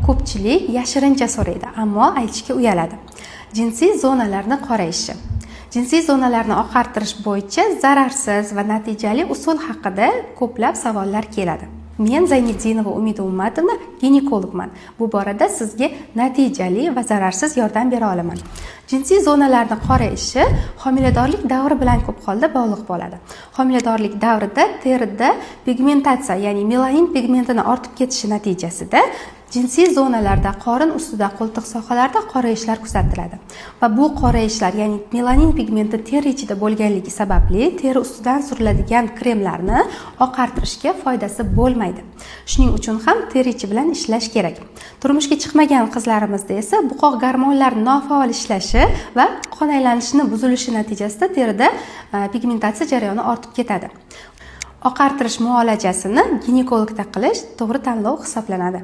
Ko'pchilik yashirincha so'raydi, ammo aytishga uyaladi. Jinsiy zonalarni qorayishi. Jinsiy zonalarni oqartirish bo'yicha zararsiz va natijali usul haqida ko'plab savollar keladi. Men Zayniddinova Umida Ummatovna, ginekologman. Bu borada sizga natijali va zararsiz yordam bera olaman. Jinsiy zonalarni qorayishi homiladorlik davri bilan ko'p holda bog'liq bo'ladi. Homiladorlik davrida terida pigmentatsiya, ya'ni melanin pigmentini ortib ketishi natijasida jinsiy zonalarda, qorin ustida, qo'ltiq sohalarida qorayishlar kuzatiladi. Va bu qorayishlar, ya'ni melanin pigmenti teri ichida bo'lganligi sababli teri ustidan suriladigan kremlarni oqartirishga foydasi bo'lmaydi. Shuning uchun ham teri ichi bilan ishlash kerak. Turmushga chiqmagan qizlarimizda esa buqoq gormonlari nofaol ishlashi va qon aylanishini buzilishi natijasida terida pigmentatsiya jarayoni ortib ketadi. Oqartirish muolajasini ginekologda qilish to'g'ri tanlov hisoblanadi.